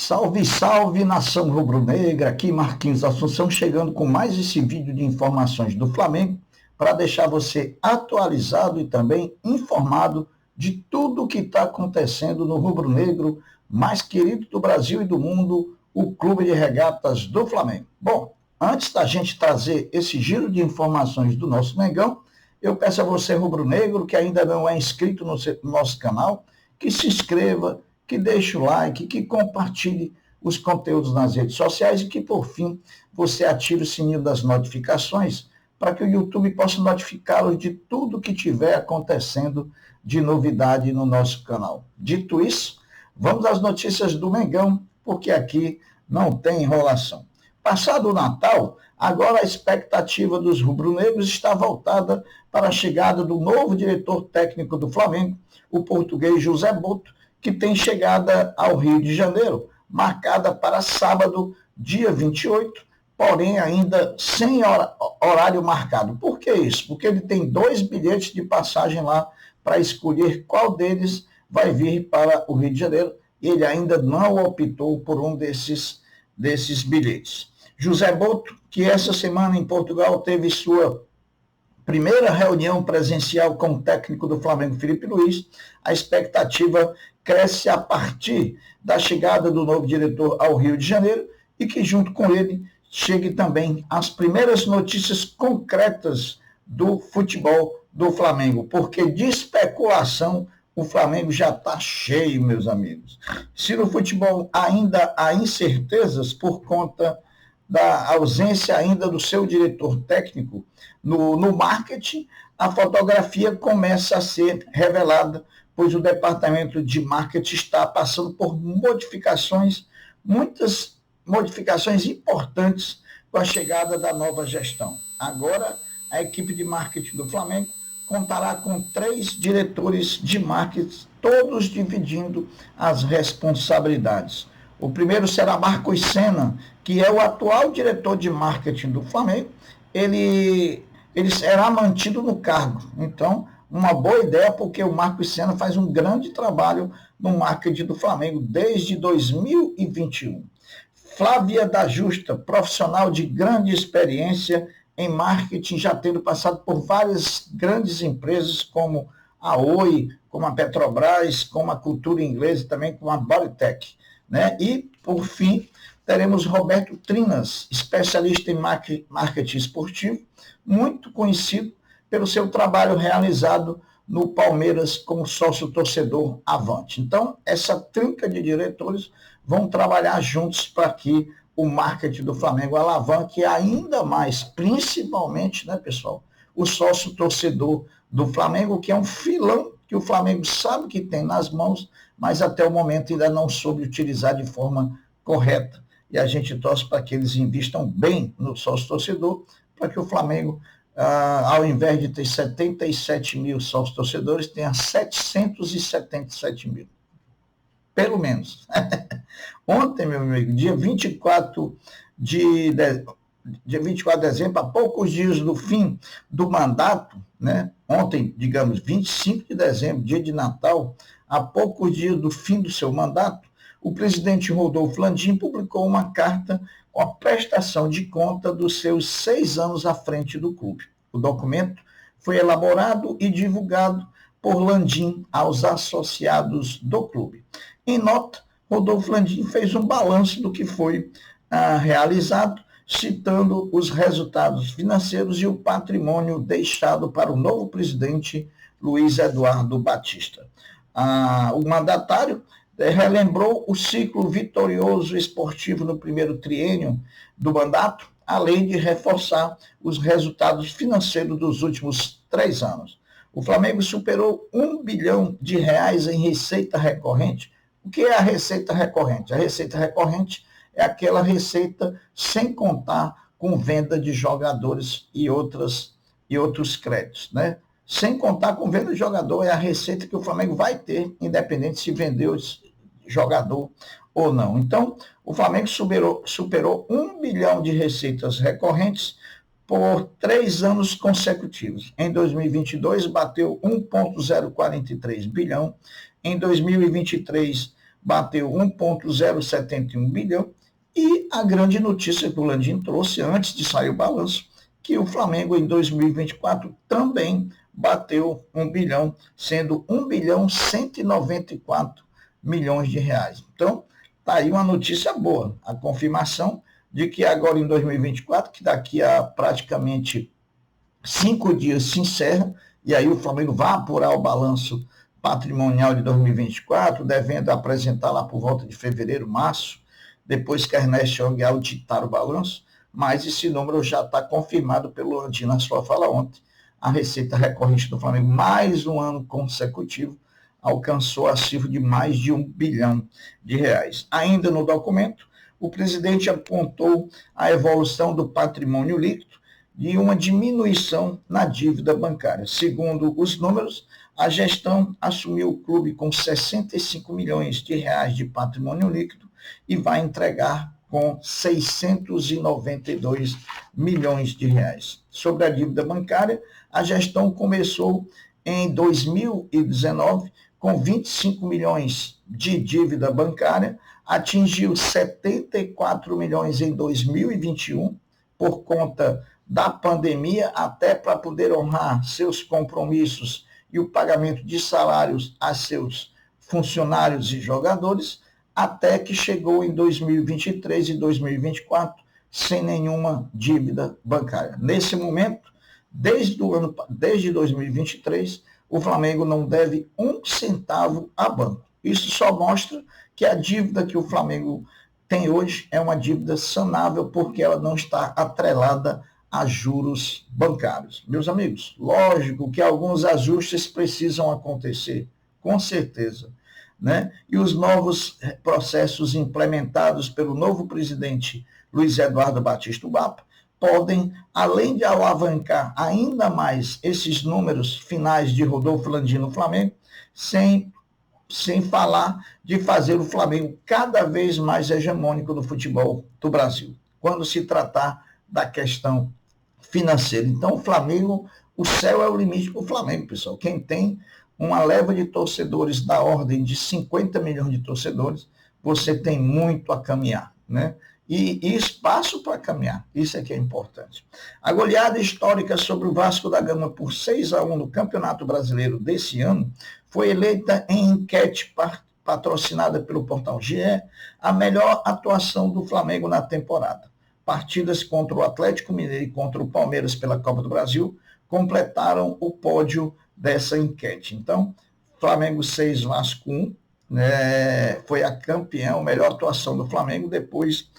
Salve, salve, nação rubro-negra, aqui Marquinhos Assunção chegando com mais esse vídeo de informações do Flamengo para deixar você atualizado e também informado de tudo o que está acontecendo no rubro-negro mais querido do Brasil e do mundo, o Clube de Regatas do Flamengo. Bom, antes da gente trazer esse giro de informações do nosso Mengão, eu peço a você rubro-negro que ainda não é inscrito no nosso canal, que se inscreva, que deixe o like, que compartilhe os conteúdos nas redes sociais e que, por fim, você ative o sininho das notificações para que o YouTube possa notificá-los de tudo que tiver acontecendo de novidade no nosso canal. Dito isso, vamos às notícias do Mengão, porque aqui não tem enrolação. Passado o Natal, agora a expectativa dos rubro-negros está voltada para a chegada do novo diretor técnico do Flamengo, o português José Boto, que tem chegada ao Rio de Janeiro, marcada para sábado, dia 28, porém ainda sem horário marcado. Por que isso? Porque ele tem 2 bilhetes de passagem lá para escolher qual deles vai vir para o Rio de Janeiro. Ele ainda não optou por um desses bilhetes. José Boto, que essa semana em Portugal teve sua primeira reunião presencial com o técnico do Flamengo, Felipe Luiz, a expectativa cresce a partir da chegada do novo diretor ao Rio de Janeiro e que, junto com ele, chegue também as primeiras notícias concretas do futebol do Flamengo, porque de especulação o Flamengo já está cheio, meus amigos. Se no futebol ainda há incertezas por conta da ausência ainda do seu diretor técnico, no marketing, a fotografia começa a ser revelada, pois o departamento de marketing está passando por modificações, muitas modificações importantes com a chegada da nova gestão. Agora, a equipe de marketing do Flamengo contará com 3 diretores de marketing, todos dividindo as responsabilidades. O primeiro será Marcos Senna, que é o atual diretor de marketing do Flamengo. Ele será mantido no cargo. Então, uma boa ideia, porque o Marcos Senna faz um grande trabalho no marketing do Flamengo desde 2021. Flávia da Justa, profissional de grande experiência em marketing, já tendo passado por várias grandes empresas, como a Oi, como a Petrobras, como a Cultura Inglesa, também como a Bodytech. Né? E, por fim, teremos Roberto Trinas, especialista em marketing esportivo, muito conhecido pelo seu trabalho realizado no Palmeiras como sócio-torcedor Avante. Então, essa trinca de diretores vão trabalhar juntos para que o marketing do Flamengo alavanque ainda mais, principalmente, né, pessoal, o sócio-torcedor do Flamengo, que é um filão que o Flamengo sabe que tem nas mãos, mas até o momento ainda não soube utilizar de forma correta. E a gente torce para que eles investam bem no sócio-torcedor, para que o Flamengo, ao invés de ter 77 mil sócios-torcedores, tenha 777 mil. Pelo menos. Ontem, meu amigo, dia 24 de dezembro, há poucos dias do fim do mandato, né? Ontem, digamos, 25 de dezembro, dia de Natal, há poucos dias do fim do seu mandato, o presidente Rodolfo Landim publicou uma carta com a prestação de conta dos seus 6 anos à frente do clube. O documento foi elaborado e divulgado por Landim aos associados do clube. Em nota, Rodolfo Landim fez um balanço do que foi realizado, citando os resultados financeiros e o patrimônio deixado para o novo presidente Luiz Eduardo Batista. O mandatário relembrou o ciclo vitorioso esportivo no primeiro triênio do mandato, além de reforçar os resultados financeiros dos últimos 3 anos. O Flamengo superou R$1 bilhão em receita recorrente. O que é a receita recorrente? A receita recorrente é aquela receita sem contar com venda de jogadores e outros créditos, né? Sem contar com venda de jogador, é a receita que o Flamengo vai ter, independente se vendeu jogador ou não. Então, o Flamengo superou 1 bilhão de receitas recorrentes por 3 anos consecutivos. Em 2022, bateu 1,043 bilhão. Em 2023, bateu 1,071 bilhão, e a grande notícia que o Landim trouxe antes de sair o balanço, que o Flamengo em 2024 também bateu 1 bilhão, sendo 1 bilhão 194 milhões de reais. Então, está aí uma notícia boa, a confirmação de que agora em 2024, que daqui a praticamente 5 dias se encerra, e aí o Flamengo vai apurar o balanço patrimonial de 2024, devendo apresentar lá por volta de fevereiro, março, depois que a Ernesto auditar o balanço, mas esse número já está confirmado pelo Landim na sua fala ontem. A receita recorrente do Flamengo, mais um ano consecutivo, alcançou a cifra de mais de 1 bilhão de reais. Ainda no documento, o presidente apontou a evolução do patrimônio líquido e uma diminuição na dívida bancária. Segundo os números, a gestão assumiu o clube com 65 milhões de reais de patrimônio líquido e vai entregar com 692 milhões de reais. Sobre a dívida bancária, a gestão começou em 2019 com 25 milhões de dívida bancária, atingiu 74 milhões em 2021 por conta da pandemia, até para poder honrar seus compromissos e o pagamento de salários a seus funcionários e jogadores, até que chegou em 2023 e 2024 sem nenhuma dívida bancária. Nesse momento, desde 2023, o Flamengo não deve um centavo a banco. Isso só mostra que a dívida que o Flamengo tem hoje é uma dívida sanável, porque ela não está atrelada a juros bancários. Meus amigos, lógico que alguns ajustes precisam acontecer, com certeza, né? E os novos processos implementados pelo novo presidente Luiz Eduardo Batista Bapa podem, além de alavancar ainda mais esses números finais de Rodolfo Landim no Flamengo, sem falar de fazer o Flamengo cada vez mais hegemônico no futebol do Brasil, quando se tratar da questão financeira. Então, o Flamengo, o céu é o limite para o Flamengo, pessoal. Quem tem uma leva de torcedores da ordem de 50 milhões de torcedores, você tem muito a caminhar, né? E espaço para caminhar, isso é que é importante. A goleada histórica sobre o Vasco da Gama por 6-1 no Campeonato Brasileiro desse ano foi eleita em enquete patrocinada pelo Portal GE a melhor atuação do Flamengo na temporada. Partidas contra o Atlético Mineiro e contra o Palmeiras pela Copa do Brasil completaram o pódio dessa enquete. Então, Flamengo 6, Vasco 1, foi a campeã, a melhor atuação do Flamengo, depois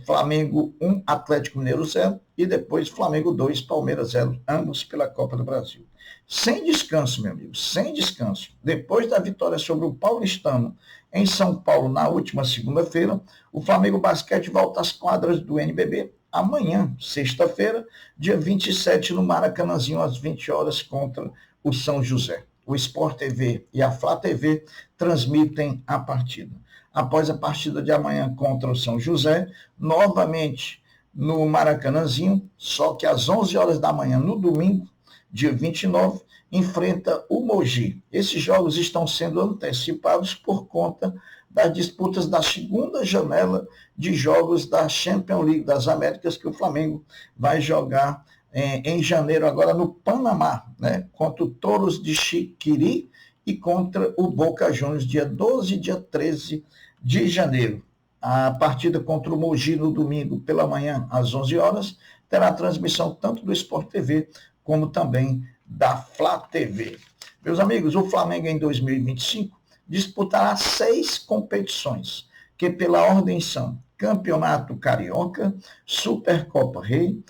Flamengo 1, Atlético Mineiro 0, e depois Flamengo 2, Palmeiras 0, ambos pela Copa do Brasil. Sem descanso, meu amigo, sem descanso. Depois da vitória sobre o Paulistano em São Paulo na última segunda-feira, o Flamengo Basquete volta às quadras do NBB amanhã, sexta-feira, dia 27, no Maracanãzinho, às 20 horas, contra o São José. O Sport TV e a Flá TV transmitem a partida. Após a partida de amanhã contra o São José, novamente no Maracanãzinho, só que às 11 horas da manhã, no domingo, dia 29, enfrenta o Mogi. Esses jogos estão sendo antecipados por conta das disputas da segunda janela de jogos da Champions League das Américas, que o Flamengo vai jogar em janeiro, agora no Panamá, né? Contra o Toros de Chiquiri e contra o Boca Juniors, dia 12 e dia 13 de janeiro. A partida contra o Mogi no domingo pela manhã, às 11 horas, terá transmissão tanto do Sport TV como também da Flá TV. Meus amigos, o Flamengo em 2025 disputará 6 competições, que pela ordem são Campeonato Carioca, Supercopa Rei,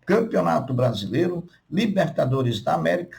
Campeonato Brasileiro, Libertadores da América,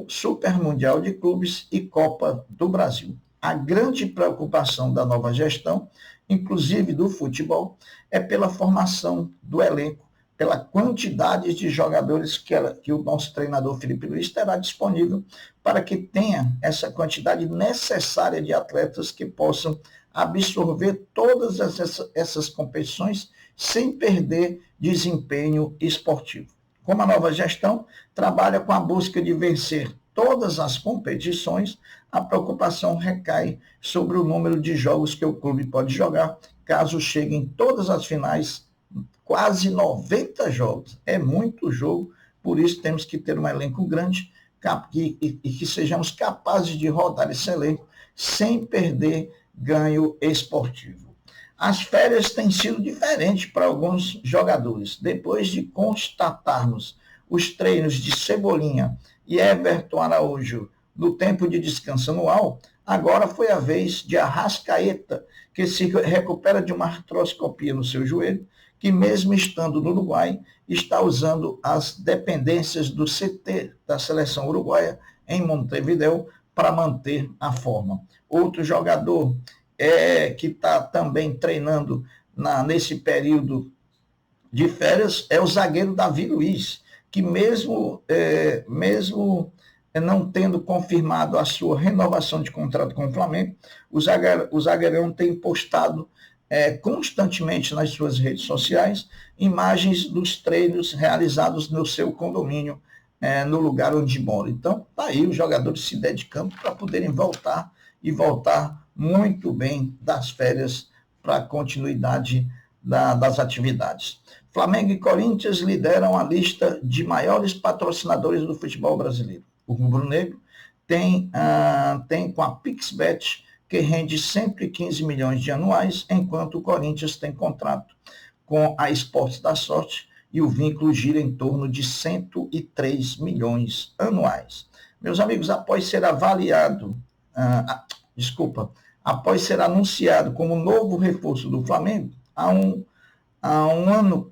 Super Mundial de Clubes e Copa do Brasil. A grande preocupação da nova gestão, inclusive do futebol, é pela formação do elenco, pela quantidade de jogadores que o nosso treinador Felipe Luiz terá disponível para que tenha essa quantidade necessária de atletas que possam absorver todas essas competições sem perder desempenho esportivo. Como a nova gestão trabalha com a busca de vencer todas as competições, a preocupação recai sobre o número de jogos que o clube pode jogar, caso chegue em todas as finais, quase 90 jogos. É muito jogo, por isso temos que ter um elenco grande e que sejamos capazes de rodar esse elenco sem perder ganho esportivo. As férias têm sido diferentes para alguns jogadores. Depois de constatarmos os treinos de Cebolinha e Everton Araújo no tempo de descanso anual, agora foi a vez de Arrascaeta, que se recupera de uma artroscopia no seu joelho, que mesmo estando no Uruguai, está usando as dependências do CT da seleção uruguaia em Montevideo para manter a forma. Outro jogador que está também treinando nesse período de férias é o zagueiro Davi Luiz, que mesmo não tendo confirmado a sua renovação de contrato com o Flamengo, o zagueirão tem postado constantemente nas suas redes sociais imagens dos treinos realizados no seu condomínio, no lugar onde mora. Então, está aí os jogadores se dedicando para poderem voltar e voltar muito bem das férias para a continuidade das atividades. Flamengo e Corinthians lideram a lista de maiores patrocinadores do futebol brasileiro. O rubro-negro tem com a PixBet, que rende 115 milhões de anuais, enquanto o Corinthians tem contrato com a Esportes da Sorte e o vínculo gira em torno de 103 milhões anuais. Meus amigos, após ser anunciado como novo reforço do Flamengo, há um ano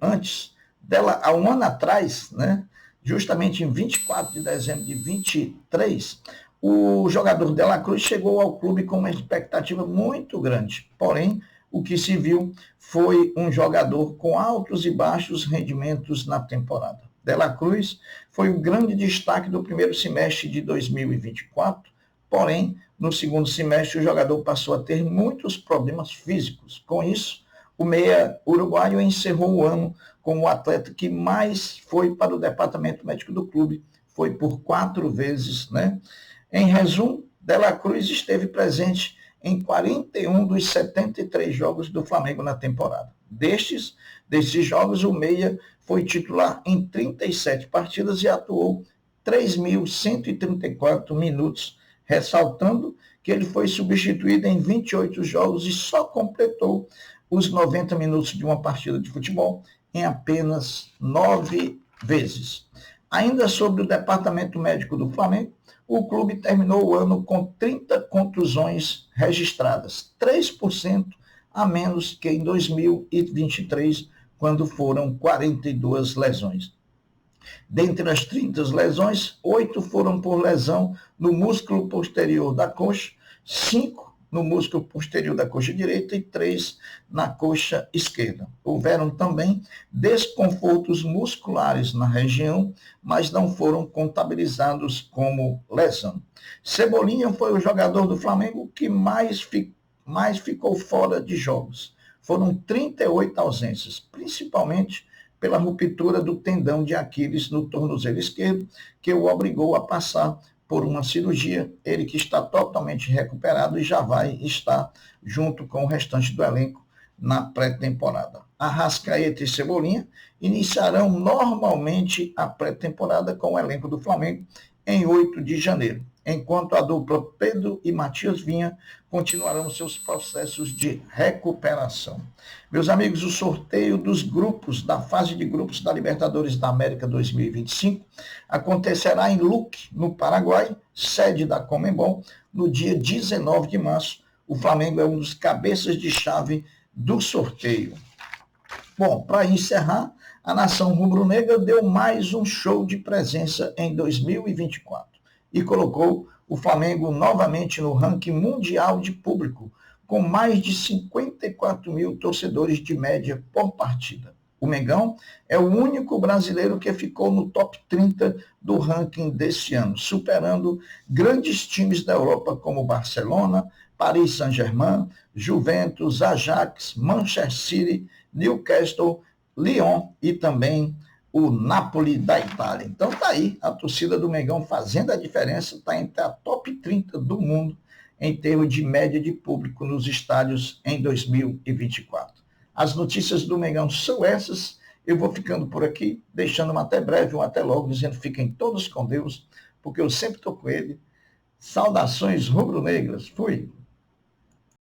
atrás, né, justamente em 24 de dezembro de 23, o jogador De La Cruz chegou ao clube com uma expectativa muito grande. Porém, o que se viu foi um jogador com altos e baixos rendimentos na temporada. De La Cruz foi o grande destaque do primeiro semestre de 2024, porém, no segundo semestre, o jogador passou a ter muitos problemas físicos. Com isso, o meia uruguaio encerrou o ano como o atleta que mais foi para o departamento médico do clube, foi por 4 vezes, né? Em resumo, De La Cruz esteve presente em 41 dos 73 jogos do Flamengo na temporada. Desses jogos, o meia foi titular em 37 partidas e atuou 3.134 minutos, ressaltando que ele foi substituído em 28 jogos e só completou os 90 minutos de uma partida de futebol em apenas 9 vezes. Ainda sobre o departamento médico do Flamengo, o clube terminou o ano com 30 contusões registradas, 3% a menos que em 2023, quando foram 42 lesões. Dentre as 30 lesões, 8 foram por lesão no músculo posterior da coxa, 5 no músculo posterior da coxa direita e 3 na coxa esquerda. Houveram também desconfortos musculares na região, mas não foram contabilizados como lesão. Cebolinha foi o jogador do Flamengo que mais ficou fora de jogos. Foram 38 ausências, principalmente pela ruptura do tendão de Aquiles no tornozelo esquerdo, que o obrigou a passar por uma cirurgia, ele que está totalmente recuperado e já vai estar junto com o restante do elenco na pré-temporada. Arrascaeta e Cebolinha iniciarão normalmente a pré-temporada com o elenco do Flamengo em 8 de janeiro, enquanto a dupla Pedro e Matias Vinha continuarão seus processos de recuperação. Meus amigos, o sorteio dos grupos, da fase de grupos da Libertadores da América 2025, acontecerá em Luque, no Paraguai, sede da Conmebol, no dia 19 de março. O Flamengo é um dos cabeças de chave do sorteio. Bom, para encerrar, a nação rubro-negra deu mais um show de presença em 2024 e colocou o Flamengo novamente no ranking mundial de público, com mais de 54 mil torcedores de média por partida. O Mengão é o único brasileiro que ficou no top 30 do ranking desse ano, superando grandes times da Europa como Barcelona, Paris Saint-Germain, Juventus, Ajax, Manchester City, Newcastle, Lyon e também o Napoli da Itália. Então tá aí, a torcida do Mengão fazendo a diferença, está entre a top 30 do mundo em termos de média de público nos estádios em 2024. As notícias do Mengão são essas. Eu vou ficando por aqui, deixando um até breve, um até logo, dizendo fiquem todos com Deus, porque eu sempre estou com ele. Saudações rubro-negras. Fui!